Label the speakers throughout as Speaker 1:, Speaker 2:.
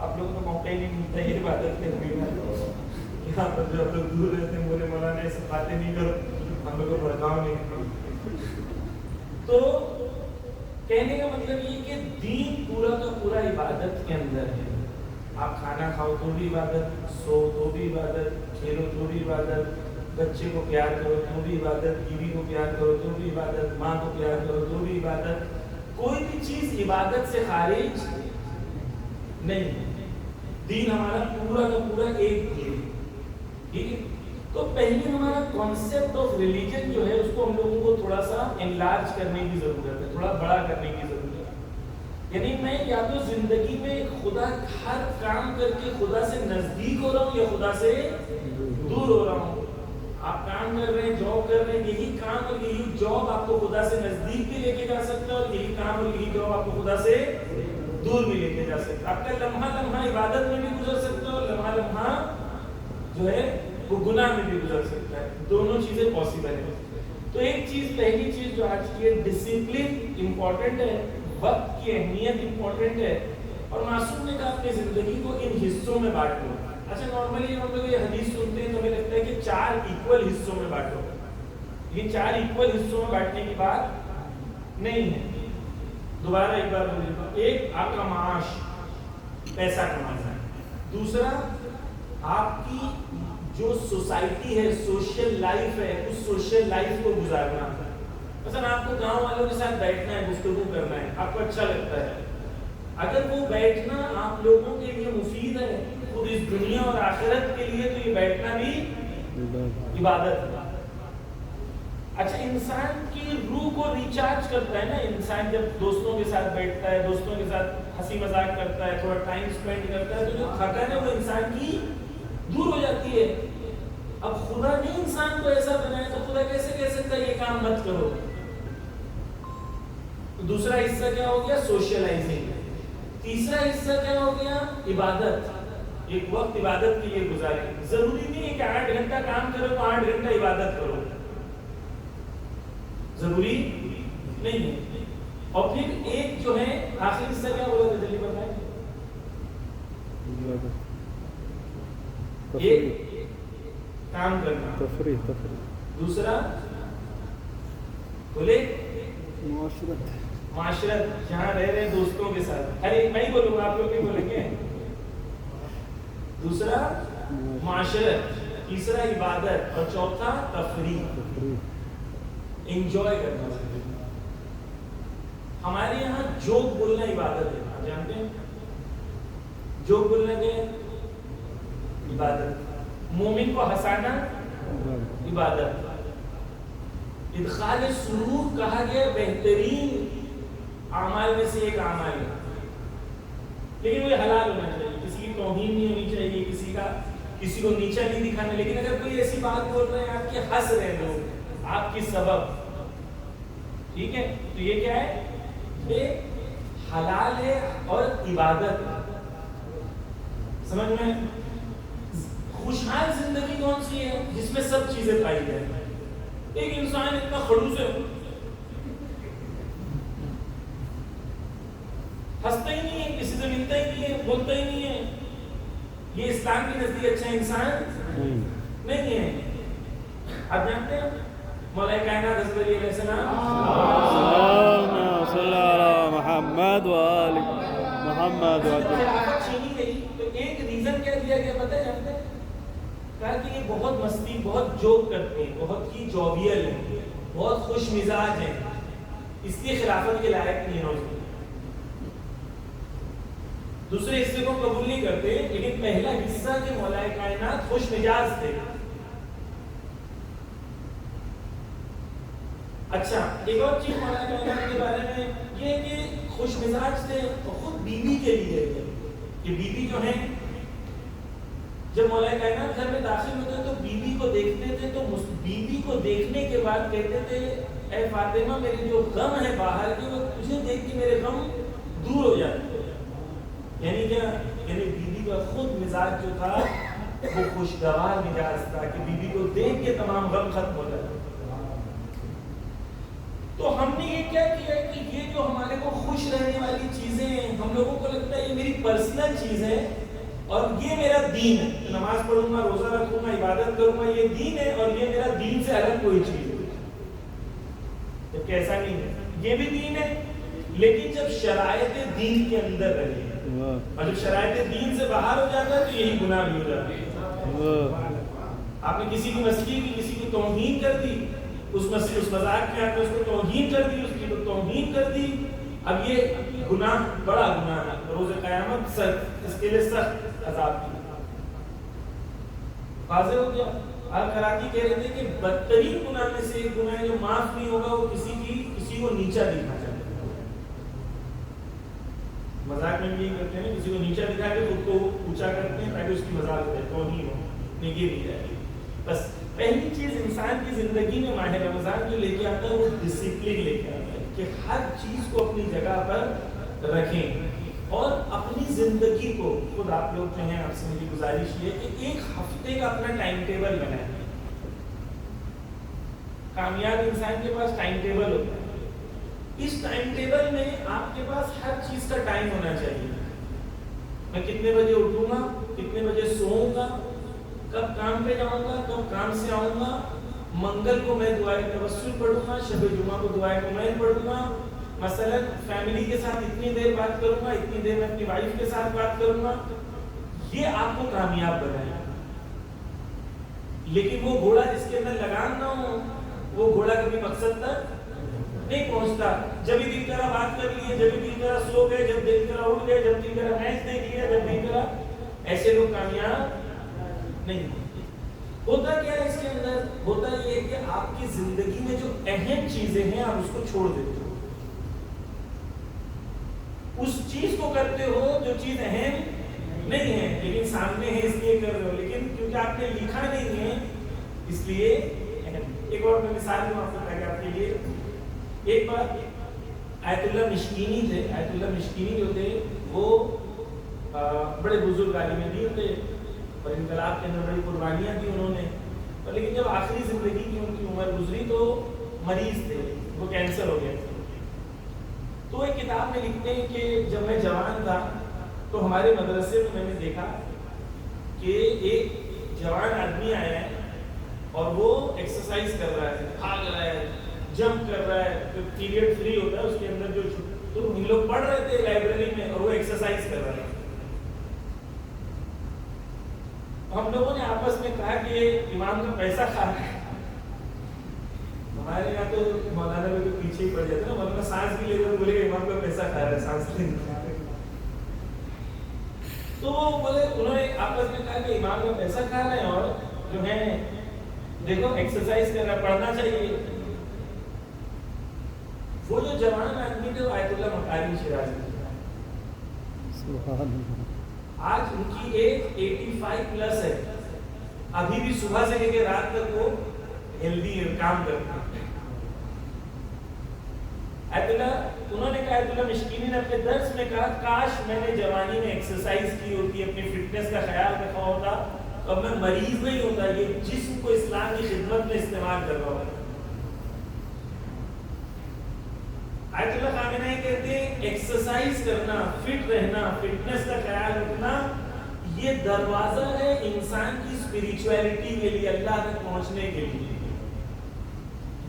Speaker 1: آپ لوگوں کو موقع ہی نہیں ملتا یہ عبادت کرنے کا. یہاں پر جو آپ لوگ دور رہتے ہیں بولے مولانا ایسے باتیں نہیں کرو, ہم لوگ کو بھڑکاؤ نہیں. تو کہنے کا مطلب یہ کہ دین پورا کا پورا عبادت کے اندر ہے. آپ کھانا کھاؤ تو بھی عبادت, سو تو بھی عبادت, کھیلو تو بھی عبادت, بچے کو پیار کرو تو بھی عبادت, بیوی کو پیار کرو تو بھی عبادت, ماں کو پیار کرو تو بھی عبادت. کوئی بھی چیز عبادت سے خارج نہیں. دین ہمارا پورا کا پورا ایک دین. ٹھیک ہے, تو پہلے ہمارا کانسیپٹ آف ریلیجن جو ہے اس کو ہم لوگوں کو تھوڑا سا انلارج کرنے کی ضرورت ہے, تھوڑا بڑا کرنے کی ضرورت ہے. یعنی میں یا تو زندگی میں خدا ہر کام کر کے خدا سے نزدیک ہو رہا ہوں یا خدا سے دور ہو رہا ہوں. آپ کام کر رہے ہیں, جاب کر رہے ہیں, یہی کام اور یہی جاب آپ کو خدا سے نزدیک بھی لے کے جا سکتا ہے, اور یہی کام اور یہی جاب آپ کو خدا سے دور بھی لے کے جا سکتا ہے. آپ کا لمحہ لمحہ عبادت میں بھی گزر سکتا ہے, اور لمحہ لمحہ جو ہے وہ گناہ میں بھی گزر سکتا ہے. دونوں چیزیں پاسبل ہیں. تو ایک چیز, پہلی چیز جو آج کی ہے, ڈسپلن امپورٹنٹ ہے, وقت کی اہمیت امپورٹنٹ ہے. اور معصوم نے کہا اپنی زندگی کو ان حصوں میں بانٹو. اچھا نارملی ہم لوگ یہ حدیث سنتے ہیں تو ہمیں لگتا ہے کہ 4 ایکول حصوں میں بانٹو. یہ 4 ایکول حصوں میں بانٹنے کی بات نہیں ہے. دوبارہ ایک بار بولیے گا. ایک آپ کا معاش, پیسہ کمانا ہے. دوسرا آپ کی جو سوسائٹی ہے, سوشل لائف ہے, اس سوشل لائف کو گزارنا. مثلا آپ کو گاؤں والوں کے ساتھ بیٹھنا ہے, گفتگو کرنا ہے, آپ کو اچھا لگتا ہے. اگر وہ بیٹھنا آپ لوگوں کے لیے مفید ہے خود اس دنیا اور آخرت کے لیے, تو یہ بیٹھنا بھی عبادت ہے. اچھا انسان کی روح کو ریچارج کرتا ہے نا انسان, جب دوستوں کے ساتھ بیٹھتا ہے, دوستوں کے ساتھ ہنسی مذاق کرتا ہے, تھوڑا ٹائم اسپینڈ کرتا ہے, تو جو تھکن ہے وہ انسان کی دور ہو جاتی ہے. اب خدا نے انسان کو ایسا بنایا تو خدا کیسے کہہ سکتا ہے یہ کام مت کرو. دوسرا حصہ کیا ہو گیا, سوشلائزنگ. تیسرا حصہ کیا ہو گیا, عبادت. ایک وقت عبادت کے لیے گزارے. ضروری نہیں ہے کہ 8 گھنٹہ کام کرو تو 8 گھنٹہ عبادت کرو, ضروری نہیں ہے. اور پھر ایک جو ہے آخری حصہ کیا بولا تھا, جلدی بتائیں. ایک کام کرنا, تفریح. دوسرا بولے معاشرت, جہاں رہ رہے دوستوں کے ساتھ. ارے میں ہی بولوں گا, آپ لوگ نہیں بولیں گے. دوسرا معاشرت, تیسرا عبادت, اور چوتھا تفریح, انجوائے کرنا. ہمارے یہاں جوک بولنا عبادت ہے, آپ جانتے ہیں جوک بولنا کیا ہے, عبادت. مومن کو ہنسانا عبادت. ادخال سرور کہا گیا بہترین اعمال میں سے ایک اعمال ہے, لیکن وہ حلال ہونا چاہیے, کسی کی توہین نہیں ہونی چاہیے, کسی کو نیچا نہیں دکھانا. لیکن اگر کوئی ایسی بات بول رہے ہیں آپ کے ہنس رہے لوگ آپ کی سبب, ٹھیک ہے, تو یہ کیا ہے, یہ حلال ہے اور عبادت ہے. سمجھ میں؟ خوشحال زندگی کون سی ہے, جس میں سب چیزیں پائی جائیں. ایک انسان اتنا خڑوس ہے, ہنستا ہی نہیں ہے, کسی سے ملتا ہی نہیں ہے, بولتا ہی نہیں ہے, یہ اسلام کے نزدیک اچھا انسان نہیں ہے. آپ جانتے ہیں مولا کائنات حضرت علی علیہ السلام
Speaker 2: صلی اللہ محمد و آل محمد
Speaker 1: چھینی گئی, تو ایک ریزن کیا دیا گیا پتہ ہے, جانتے ہیں, کہا کہ یہ بہت مستی, بہت جوک کرتے ہیں, بہت ہی جوویل ہیں, بہت خوش مزاج ہیں, اس لیے خلافت کے لائق نہیں ہے. دوسرے حصے کو قبول نہیں کرتے, لیکن پہلا حصہ کہ مولا کائنات خوش مزاج تھے. اچھا ایک اور چیز مولا کائنات کے بارے میں یہ کہ خوش مزاج تھے, تو خود بیوی کے لیے کہ بیوی جو ہے جب مولا کائنات گھر میں داخل ہوتے تو بیوی کو دیکھتے تھے, تو بیوی کو دیکھنے کے بعد کہتے تھے اے فاطمہ میرے جو غم ہے باہر کے, وہ تجھے دیکھ کے میرے غم دور ہو جاتے. یعنی کیا, یعنی بیوی کا خود مزاج جو تھا وہ خوشگوار مزاج تھا کہ بیوی کو دیکھ کے تمام غم ختم ہو جاتا. تو ہم نے یہ کیا کیا کہ یہ جو ہمارے کو خوش رہنے والی چیزیں ہیں, ہم لوگوں کو لگتا ہے یہ میری پرسنل چیز ہے اور یہ میرا دین ہے. نماز پڑھوں گا, روزہ رکھوں گا, عبادت کروں گا, یہ دین ہے اور یہ میرا دین سے الگ کوئی چیز ہے. جبکہ ایسا نہیں ہے, یہ بھی دین ہے لیکن جب شرائط دین کے اندر رہے اور جب شرائط دین سے باہر ہو جاتا ہے تو یہی گناہ بھی ہو جاتا ہے. آپ نے کسی کی مسجد کی کسی کی توہین کر دی, اس مذاق میں آپ نے اس کو توہین کر دی, اس کی توہین کر دی. اب یہ گناہ بڑا گناہ ہے, روز قیامت اس کے لیے سخت عذاب کی. واضح ہو گیا. القرافی کہہ رہے تھے کہ بدترین گناہ میں سے ایک گناہ جو معاف نہیں ہوگا وہ کسی کو نیچا دکھانا. مذاق میں بھی یہی کرتے ہیں, کسی کو نیچا دکھا کے خود کو اونچا کرتے ہیں تاکہ اس کی مذاق ہو جائے, توہین ہو, نگی نہیں جائے. بس پہلی چیز انسان کی زندگی میں ماہ رمضان جو لے کے آتا ہے وہ ڈسپلن لے کے آتا ہے کہ ہر چیز کو اپنی جگہ پر رکھیں اور اپنی زندگی کو خود آپ لوگ جو ہیں, آپ سے میری گزارش یہ ہے کہ ایک ہفتے کا اپنا ٹائم ٹیبل بنائیں. کامیاب انسان کے پاس ٹائم ٹیبل ہوتا ہے. اس ٹائم ٹیبل میں آپ کے پاس ہر چیز کا ٹائم ہونا چاہیے. میں کتنے بجے اٹھوں گا, کتنے بجے سوؤں گا, کب کام پہ جاؤں گا, کب کام سے آؤں گا, منگل کو میں دعائے توسل پڑھوں گا, شب جمعہ کو دعائے کمیل پڑھوں گا, مثلا فیملی کے ساتھ اتنی دیر بات کروں گا, اتنی دیر میں اپنی وائف کے ساتھ بات کروں گا. یہ آپ کو کامیاب بنائے. لیکن وہ گھوڑا جس کے اندر لگام نہ ہو, وہ گھوڑا کبھی مقصد تک نہیں پہنچتا. جب بھی دل کرا بات کر لیے, جب بھی دل کرا سو گئے, جب دل کرا اٹھ گئے, جب دل کرا میچ دیکھ لیا, جب دل کرا, ایسے لوگ کامیاب نہیں. ہوتا کیا ہے اس کے اندر؟ ہوتا یہ ہے کہ آپ کی زندگی میں جو اہم چیزیں ہیں آپ اس کو چھوڑ دیتے ہو, اس چیز کو کرتے ہو جو چیز اہم نہیں ہے لیکن سامنے ہے اس لیے کر رہے ہو, لیکن کیونکہ آپ نے لکھا نہیں ہے اس لیے اہم. ایک اور میں مثال دوں آپ کو تاکہ آپ کے لیے. ایک بار آیت اللہ مشکینی تھے. آیت اللہ مشکینی جو تھے وہ بڑے بزرگ عالم دین تھے اور انقلاب کے اندر بڑی قربانیاں دی انہوں نے, لیکن جب آخری زندگی کی ان کی عمر گزری تو مریض تھے, وہ کینسر ہو گیا. تو ایک کتاب میں لکھتے ہیں کہ جب میں جوان تھا تو ہمارے مدرسے میں نے دیکھا کہ ایک جوان آدمی آیا ہے اور وہ ایکسرسائز کر رہا ہے, بھاگ رہا ہے, جمپ کر رہا ہے. جو پیریڈ فری ہوتا ہے اس کے اندر جو تو ہم لوگ پڑھ رہے تھے لائبریری میں اور وہ ایکسرسائز کر رہا ہے. ہم لوگوں نے آپس میں کہا کہ امام کا پیسہ کھا رہا ہے. ہمارے یہاں تو مولانا میں تو پیچھے ہی پڑ جاتا ہے نا, مولانا سانس بھی لے کر بولے کہ امام کا پیسہ کھا رہا ہے, سانس لے. تو وہ بولے, انہوں نے آپس میں کہا کہ امام کا پیسہ کھا رہے ہیں اور جو ہے دیکھو ایکسرسائز کر رہا ہے, پڑھنا چاہیے. وہ جو جوان آدمی تھے وہ آیت اللہ مکاری شیرازی تھے. آج ان کی ایج 85 پلس ہے, ابھی بھی صبح سے لے کے رات تک وہ ہیلدی کام کرتے ہیں. آیت اللہ, انہوں نے کہا, آیت اللہ مشکینی نے اپنے درس میں کہا کاش میں نے جوانی میں ایکسرسائز کی ہوتی, اپنی فٹنس کا خیال رکھا ہوتا اور میں مریض نہیں ہوتا, یہ جسم کو اسلام کی خدمت میں استعمال کر رہا ہوتا. آیت اللہ خامنہ یہ کہتے ہیں ایکسرسائز کرنا, فٹ رہنا, فٹنس کا خیال رکھنا, یہ دروازہ ہے انسان کی اسپریچویلٹی کے لیے, اللہ تک پہنچنے کے لیے.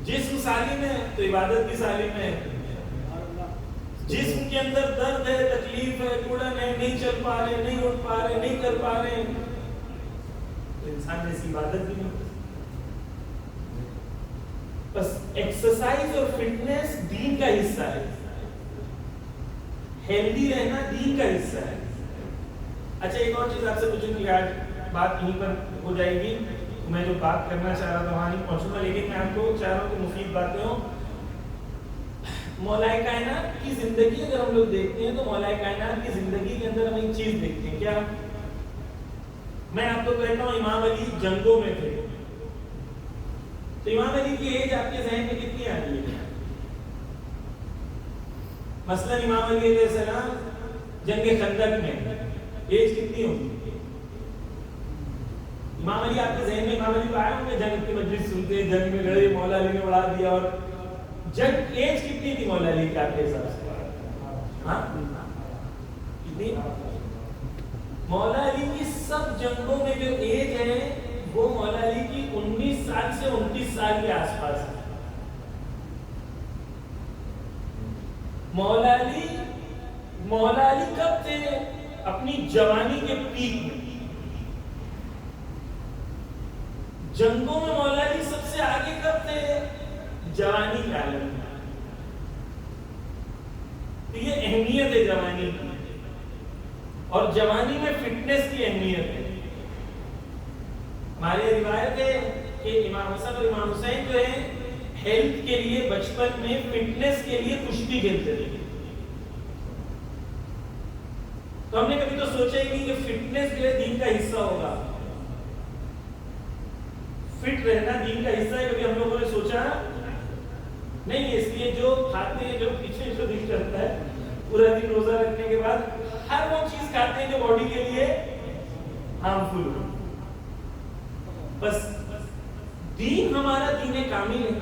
Speaker 1: جسم سالم ہے تو عبادت بھی سالم ہے. جسم کے اندر درد ہے, تکلیف ہے, کڑن ہے, نہیں چل پا رہے, نہیں اٹھ پا رہے, نہیں کر پا رہے, تو انسان نے ایسی عبادت بھی نہیں. بس ایکسرسائز اور فٹنس دین کا حصہ ہے, ہیلدی رہنا دین کا حصہ ہے. اچھا ایک اور چیز آپ سے پوچھوں کہ آج بات یہیں پر ہو جائے گی, میں جو بات کرنا چاہ رہا تھا وہاں نہیں پہنچوں گا, لیکن میں آپ کو چاہ رہا ہوں کہ مفید باتیں ہوں. مولا کائنات کی زندگی اگر ہم لوگ دیکھتے ہیں تو مولا کائنات کی زندگی کے اندر ہم ایک چیز دیکھتے ہیں. کیا؟ میں آپ کو کہتا ہوں امام علی جنگوں میں تھے, تو امام علی کی ایج آپ کے ذہن میں کتنی آ رہی ہے؟ مثلا امام علی علیہ السلام جنگ خندق میں ایج کتنی ہوگی؟ امام علی آپ کے ذہن میں امام علی کو آئے ہوں گے, جنگ کی مجلس سنتے, جنگ میں لڑے, مولا علی نے اڑا دیا, اور جنگ ایج کتنی تھی مولا علی کی آپ کے حساب سے؟ ہاں مولا علی کی سب جنگوں میں جو ایج ہے وہ مولا علی کی 19 سال سے 29 سال کے آس پاس ہے. مولا علی کب تھے؟ اپنی جوانی کے پیک میں. جنگوں میں مولا علی سب سے آگے کب تھے؟ جوانی کے عالم میں. تو یہ اہمیت ہے جوانی کی، اور جوانی میں فٹنس کی اہمیت ہے. ہماری روایت ہے کہ امام حسن اور امام حسین جو ہے ہیلتھ کے لیے بچپن میں فٹنس کے لیے کشتی کھیلتے تھے. تو ہم نے کبھی تو سوچا ہی نہیں کہ فٹنس جو ہے دین کا حصہ ہوگا. فٹ رہنا دین کا حصہ ہے، کبھی ہم لوگوں نے سوچا نہیں. اس لیے جو کھاتے ہیں، جو پیچھے جو دل کرتا ہے پورا دن روزہ رکھنے کے بعد ہر وہ چیز کھاتے ہیں جو باڈی کے لیے ہارمفل ہو. بس دین ہمارا دین کامل ہے،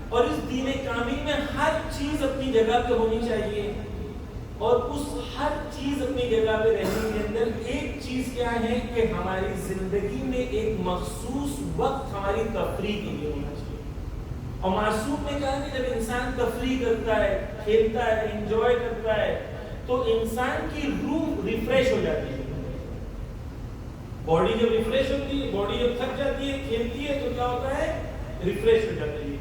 Speaker 1: اور اس دین کامل میں ہر چیز اپنی جگہ پہ ہونی چاہیے. اور اس ہر چیز اپنی جگہ پہ رہنے کے اندر ایک چیز کیا ہے کہ ہماری زندگی میں ایک مخصوص وقت ہماری تفریح کے لیے ہونا چاہیے. اور معصوم نے کہا کہ جب انسان تفریح کرتا ہے، کھیلتا ہے، انجوائے کرتا ہے، تو انسان کی روح ریفریش ہو جاتی ہے. باڈی جب ریفریش ہوتی ہے، باڈی جب تھک جاتی ہے، کھیلتی ہے، تو کیا ہوتا ہے؟ ریفریش ہو جاتی ہے.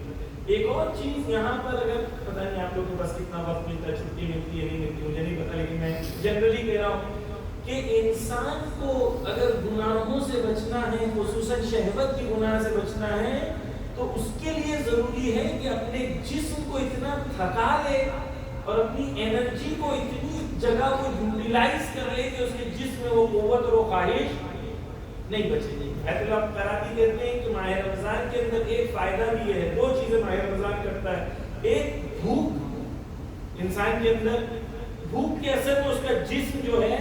Speaker 1: ایک اور چیز یہاں پر، اگر پتہ نہیں آپ لوگوں کے پاس کتنا وقت ملتا ہے، چھٹی ملتی ہے نہیں ملتی، مجھے نہیں پتا، لیکن میں جنرلی کہہ رہا ہوں کہ انسان کو اگر گناہوں سے بچنا ہے، خصوصاً شہوت کی گناہ سے بچنا ہے، تو اس کے لیے ضروری ہے کہ اپنے جسم کو اتنا تھکا لے اور اپنی انرجی کو اتنی جگہ کو یوٹیلائز کر لے کہ اس کے جسم میں وہ قوت اور وہ خواہش نہیں بچے گی. اللہ کراتی کہتے ہیں کہ ماہ رمضان کے اندر ایک فائدہ بھی ہے. دو چیزیں ماہ رمضان کرتا ہے. ایک بھوک، انسان کے اندر بھوک کے اثر میں اس کا جسم جو ہے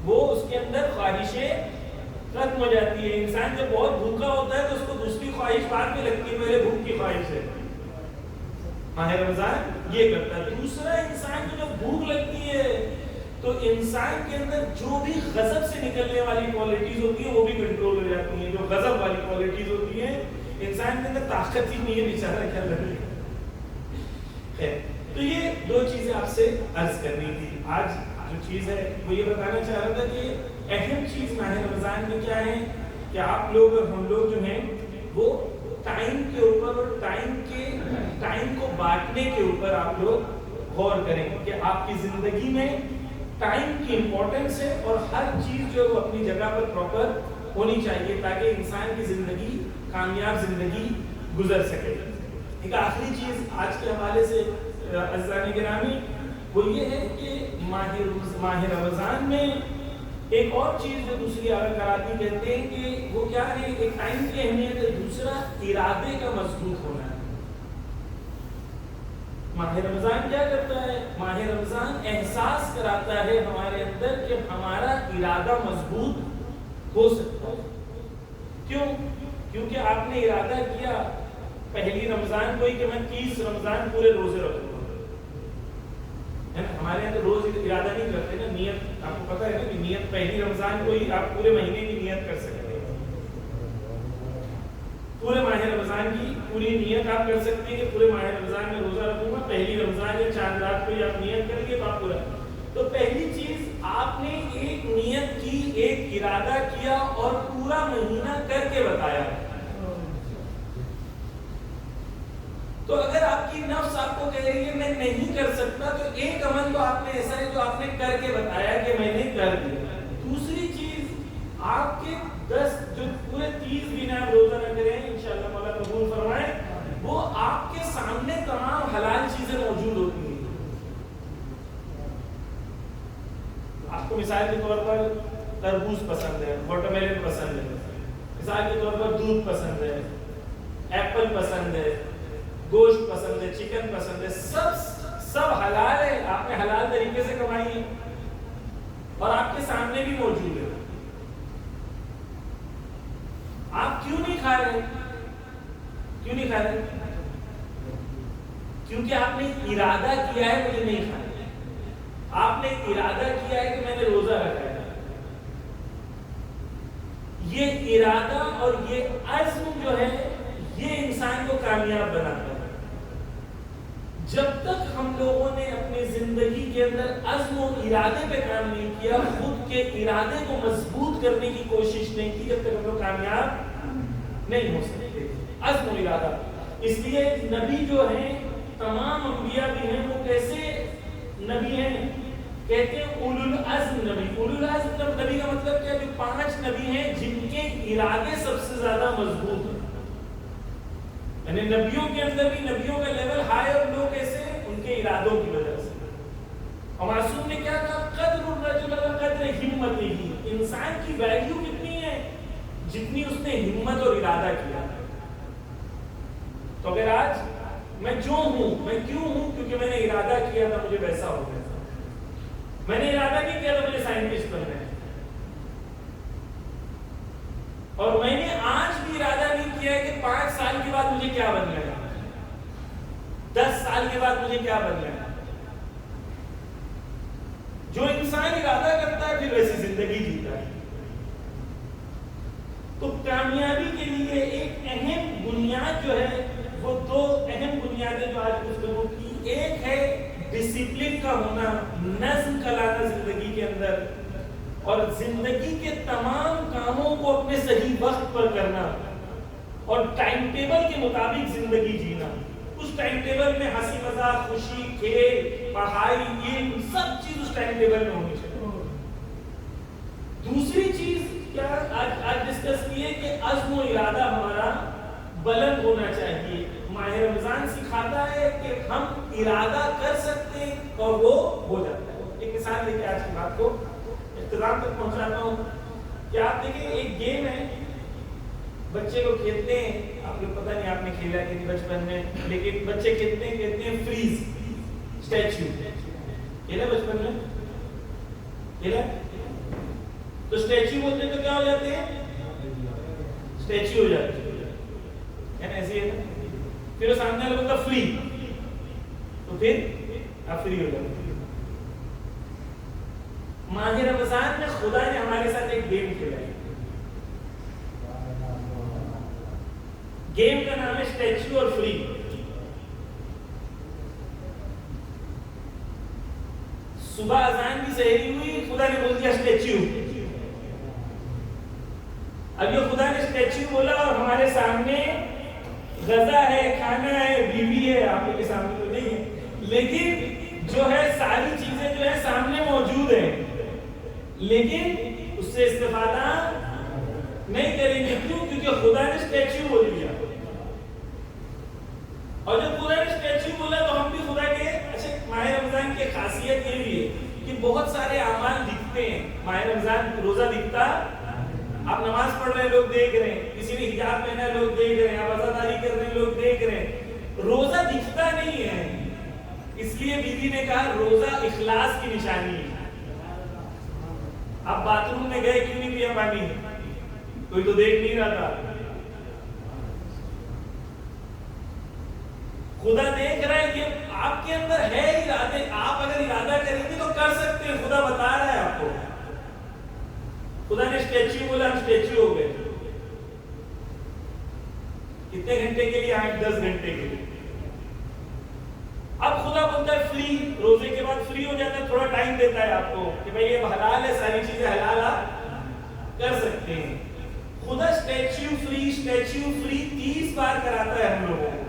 Speaker 1: وہ اس کے اندر خواہشیں ختم ہو جاتی ہے. انسان جب بہت بھوکا ہوتا ہے تو اس کو دوسری خواہش بعد میں لگتی ہے، پہلے بھوک کی خواہش ہے. ماہ رمضان یہ کرتا ہے. دوسرا، انسان کو جب بھوک لگتی ہے تو انسان کے اندر جو بھی غضب سے نکلنے والی کوالٹیز ہوتی ہیں وہ بھی کنٹرول ہو جاتی ہیں. جو غضب والی کوالٹیز ہوتی ہیں، انسان کے اندر طاقت ہی نہیں ہے بیچارہ کیا لگے. تو یہ دو چیزیں آپ سے عرض کرنی تھی. آج جو چیز ہے وہ یہ بتانا چاہ رہا تھا کہ اہم چیز ماہ رمضان میں کیا ہے کہ آپ لوگ اور ہم لوگ جو ہیں وہ ٹائم کے اوپر اور ٹائم کو بانٹنے کے اوپر آپ لوگ غور کریں کہ آپ کی زندگی میں ٹائم کی امپورٹنس ہے، اور ہر چیز جو ہے وہ اپنی جگہ پر پراپر ہونی چاہیے تاکہ انسان کی زندگی کامیاب زندگی گزر سکے. ایک آخری چیز آج کے حوالے سے عزیزان گرامی وہ یہ ہے کہ ماہ رمضان میں ایک اور چیز جو دوسری کراتی کہتے ہیں کہ وہ کیا ہے، ایک ٹائم کی اہمیت ہے، دوسرا ارادے کا مضبوط ہونا ہے. ماہ رمضان کیا کرتا ہے؟ ماہ رمضان احساس کراتا ہے ہمارے اندر کہ ہمارا ارادہ مضبوط ہو سکتا ہے. کیوں؟ کیونکہ آپ نے ارادہ کیا پہلی رمضان کو ہی کہ میں 30 رمضان پورے روزے رکھوں گا. ہمارے یہاں تو روز ارادہ نہیں کرتے نا، نیت آپ کو پتا ہے نا کہ نیت پہلی رمضان کو ہی آپ پورے مہینے کی نیت کر سکتے ہیں. پورے ماہ رمضان کی پوری نیت آپ کر سکتے ہیں کہ پورے ماہ رمضان میں روزہ رکھوں گا. پہلی رمضان یا چاند رات کو ہی آپ نیت کر کے آپ پورا. تو پہلی چیز آپ نے ایک نیت کی، ایک ارادہ کیا اور پورا مہینہ کر کے بتایا. تو اگر آپ کی نفس آپ کو کہہ رہی ہے میں نہیں کر سکتا، تو ایک عمل تو آپ نے ایسا ہے جو آپ نے کر کے بتایا کہ میں نے کر دیا. دوسری چیز، آپ کے 10 جو پورے 30 دن آپ روزہ رکھ رہے ہیں انشاءاللہ مولا قبول فرمائے، وہ آپ کے سامنے تمام حلال چیزیں موجود ہوتی ہیں. آپ کو مثال کے طور پر تربوز پسند ہے، واٹر میلن پسند ہے، مثال کے طور پر دودھ پسند ہے، ایپل پسند ہے، گوشت پسند ہے، چکن پسند ہے، سب حلال ہے. آپ نے حلال طریقے سے کمائی ہے اور آپ کے سامنے بھی موجود ہے. آپ کیوں نہیں کھا رہے؟ کیوں نہیں کھا رہے؟ کیونکہ آپ نے ارادہ کیا ہے مجھے نہیں کھانا. آپ نے ارادہ کیا ہے کہ میں نے یہ ارادہ اور یہ عزم جو ہے یہ انسان کو کامیاب بناتا ہے. جب تک ہم لوگوں نے اپنی زندگی کے اندر عزم و ارادے پہ کام نہیں کیا, خود کے ارادے کو مضبوط کرنے کی کوشش نہیں کی, جب تک ہم لوگ کامیاب نہیں ہو سکتے. عزم و ارادہ, اس لیے نبی جو ہیں تمام انبیاء بھی ہیں, وہ کیسے نبی ہیں, کہتے ہیں اولو العزم نبی. اولو العزم نبی کا مطلب کیا ہے؟ جو 5 نبی ہیں جن کے ارادے سب سے زیادہ مضبوط ہیں. یعنی نبیوں کے اندر بھی نبیوں کا لیول ہائی اور لو کیسے؟ ان کے ارادوں کی وجہ سے. اور معصوم نے کیا کہا؟ قدر الرجل قدر ہمتہ. انسان کی ویلیو کتنی ہے؟ جتنی اس نے ہمت اور ارادہ کیا. تو اگر آج میں جو ہوں, میں کیوں ہوں؟ کیونکہ میں نے ارادہ کیا تھا مجھے ویسا ہو گیا. میں نے ارادہ نہیں کیا تھا مجھے سائنٹسٹ بننا ہے, اور میں نے آج بھی ارادہ نہیں کیا ہے کہ 5 سال کے بعد مجھے کیا بننا ہے, 10 سال کے بعد مجھے کیا بننا ہے. جو انسان ارادہ کرتا ہے پھر ویسی زندگی جیتا ہے. تو کامیابی کے لیے ایک اہم بنیاد جو ہے, وہ 2 اہم بنیادیں جو آج گفتگو کی, ایک ہے ڈسپلن کا ہونا, نظم کا لانا زندگی کے اندر, اور زندگی کے تمام کاموں کو اپنے صحیح وقت پر کرنا, اور ٹائم ٹیبل کے مطابق زندگی جینا. اس ٹائم ٹیبل میں ہنسی مذاق, خوشی, کھیل, پڑھائی, علم, سب چیز اس ٹائم ٹیبل میں ہونی چاہیے. دوسری چیز کیا آج ڈسکس کی ہے کہ عزم و ارادہ ہمارا بلند ہونا چاہیے. ماہ رمضان سکھاتا ہے کہ ہم ارادہ کر سکتے ہیں اور وہ ہو جاتا ہے. ایک مثال دے کے آج کی بات کو اختتام تک پہنچاتا ہوں کہ آپ دیکھیں ایک گیم ہے, بچے لوگ کھیلتے ہیں, آپ کو پتہ نہیں آپ نے کھیلا کہ نہیں بچپن میں, لیکن بچے کہتے ہیں فریز اسٹیچو. کھیلا بچپن میں؟ کھیلا؟ تو اسٹیچو بولتے ہیں تو کیا ہو جاتے ہیں؟ اسٹیچو ہو جاتے ہیں, ایسے ہے نا. پھر وہ سامنے والا بولتا فری, تو پھر آپ فری ہو جاتے. ماہ رمضان میں خدا نے ہمارے ساتھ ایک گیم کھیلا ہے. گیم کا نام ہے اسٹیچو اور فری. صبح اذان کی سحری ہوئی, خدا نے بول دیا اسٹیچو. اب یہ خدا نے اسٹیچو بولا اور ہمارے سامنے غذا ہے, کھانا ہے, بیوی ہے, آپ کے سامنے تو نہیں ہے, لیکن جو ہے ساری چیزیں جو ہے سامنے موجود ہیں, لیکن اس سے استفادہ نہیں کریں گے. کیوں؟ کیونکہ خدا نے اسٹیچو بول دیا. اور جب خدا نے اسٹیچو بولا تو ہم بھی خدا کے. اچھا, ماہ رمضان کی خاصیت یہ بھی ہے کہ بہت سارے اعمال دکھتے ہیں. ماہ رمضان روزہ دکھتا, آپ نماز پڑھ رہے لوگ دیکھ رہے ہیں, کسی نے حجاب پہنا لوگ دیکھ رہے ہیں, آپ عزاداری کر رہے لوگ دیکھ رہے ہیں. روزہ دکھتا نہیں ہے, اس لیے بیوی نے کہا روزہ اخلاص کی نشانی ہے. آپ باتھ روم میں گئے, کیوں نہیں پیا پانی؟ کوئی تو دیکھ نہیں رہا تھا. خدا دیکھ رہا ہے کہ آپ کے اندر ہے ارادے. آپ اگر ارادہ کریں گے تو کر سکتے ہیں. خدا بتا رہا ہے آپ کو. خدا نے اسٹیچو بولا, ہم اسٹیچو ہو گئے. کتنے گھنٹے کے لیے؟ 8-10 گھنٹے کے لیے. اب خدا بولتا ہے فری, روزے کے بعد فری ہو جاتا ہے, تھوڑا ٹائم دیتا ہے آپ کو کہ بھائی یہ حلال ہے, ساری چیزیں حلال آپ کر سکتے ہیں. خدا اسٹیچو فری 30 بار کراتا ہے ہم لوگوں کو,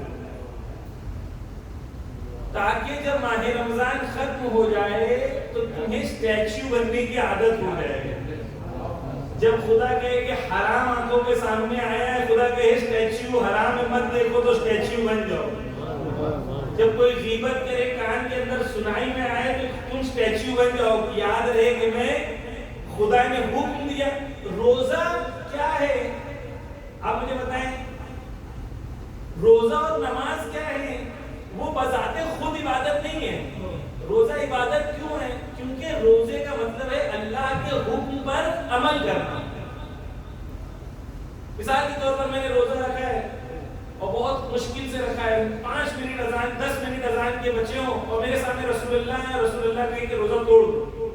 Speaker 1: تاکہ جب ماہ رمضان ختم ہو جائے تو تمہیں اسٹیچو بننے کی عادت ہو جائے. جب خدا کہے کہ حرام آنکھوں کے سامنے آیا ہے, خدا کہے اسٹیچو حرام میں مت دیکھو تو اسٹیچو بن جاؤ. جب کوئی غیبت کرے کان کے اندر سنائی میں آئے تو تم اسٹیچو بن جاؤ. یاد رہے کہ میں خدا نے حکم دیا. روزہ کیا ہے آپ مجھے بتائیں؟ روزہ اور نماز کیا ہے؟ وہ بذات خود عبادت نہیں ہے. روزہ عبادت کیوں ہے؟ کیونکہ روزے کا مطلب ہے اللہ کے حکم پر عمل کرنا. مثال کے طور پر میں نے روزہ رکھا ہے اور بہت مشکل سے رکھا ہے, 5 منٹ اذان 10 منٹ اذان کے بچے ہوں اور میرے سامنے رسول اللہ ہے, رسول اللہ کہے کہ روزہ توڑ دو,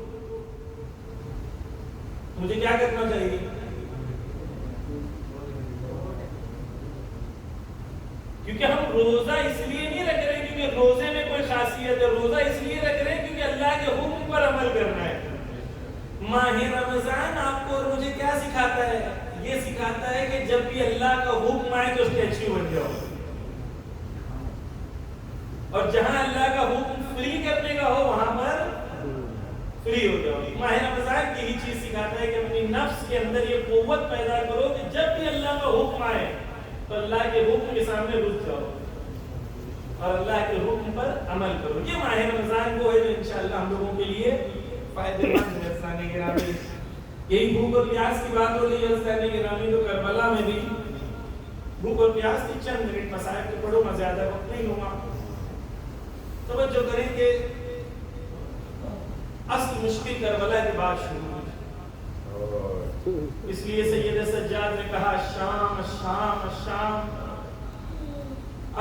Speaker 1: مجھے کیا کرنا چاہیے؟ روزہ اس لیے نہیں رکھ رہے کیونکہ روزے میں کوئی خاصیت ہے، روزہ اس لیے رکھ رہے کیونکہ اللہ کے حکم پر عمل کرنا ہے۔ ماہ رمضان آپ کو اور مجھے کیا سکھاتا ہے؟ یہ سکھاتا ہے کہ جب بھی اللہ کا حکم آئے تو اس کے اچھی بن جاؤ، اور جہاں اللہ کا حکم فری کرنے کا ہو وہاں پر فری ہو جاؤ۔ ماہ رمضان کی ہی چیز سکھاتا ہے کہ اپنی نفس کے اندر یہ قوت پیدا کرو کہ جب بھی اللہ کا حکم آئے تو اللہ کے حکم کے سامنے رک جاؤ اور اللہ کے حکم پر عمل کرو۔ یہ ماہ رمضان کو ہے جو انشاءاللہ ہم لوگوں کے لیے فائدہ مند ہے۔ سانے گرامی، یہی بھوک اور پیاس کی بات ہو رہی ہے سانے گرامی، تو کربلا میں بھی بھوک اور پیاس کی چند منٹ مسائل کے پڑھو، میں زیادہ وقت نہیں لوں گا۔ توجہ کریں کہ اصل مشکل کربلا کے بعد شروع ہوئی، اس لیے سید سجاد نے کہا شام شام شام۔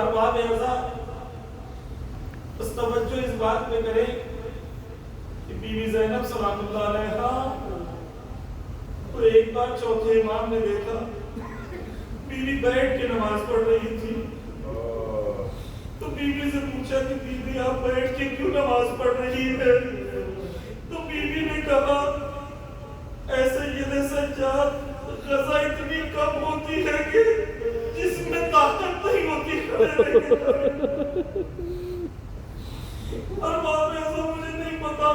Speaker 1: ارباب ازا اس توجہ اس بات پہ کریں کہ بی بی زینب سلام اللہ علیہا کو ایک بار چوتھے امام نے دیکھا، بی بی بیٹھ کے نماز پڑھ رہی تھی، تو بی بی سے پوچھا کہ بی بی آپ بیٹھ کے کیوں نماز پڑھ رہی ہے؟ تو بی بی نے کہا اے سید سجاد، غزہ اتنی کم ہوتی ہے کہ جس میں طاقت نہیں ہوتی کھڑے رہنے۔ اور بعد میں ایسا مجھے نہیں پتا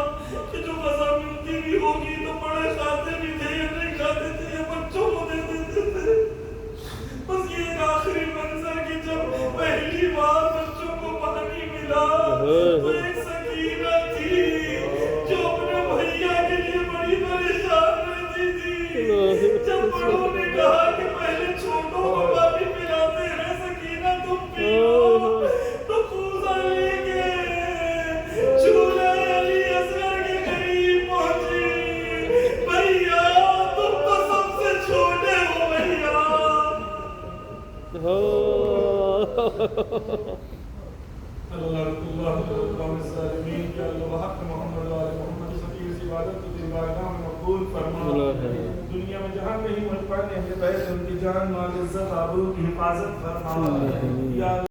Speaker 1: کہ جو غزہ ملتی بھی ہوگی تو بڑے کھاتے بھی تھے یا نہیں کھاتے تھے یا بچوں کو دے دیتے تھے۔ بس یہ ایک آخری منظر کہ جب پہلی بار بچوں کو پانی ملا تو ایک سکینہ تھی جو اپنے بھیا کے لیے بڑی پریشان رہتی تھی۔ جب بڑوں نے کہا کہ پہلے چھوٹوں کو پانی پلاتے ہیں، سکینہ تم پیو، تو کوزہ لے کے چولہے علی اصغر کے قریب پہنچی، بھیا تم تو سب سے چھوٹے ہو بھیا۔ اللہ الظالمین کے اللہ حق محمد و آل محمد صلی عبادت کی بارگاہ میں مقبول فرما۔ دنیا میں جہاں کہیں مجھ پڑھنے کے بیت ان کی جان مال عزت آبرو کی حفاظت فرما۔ یا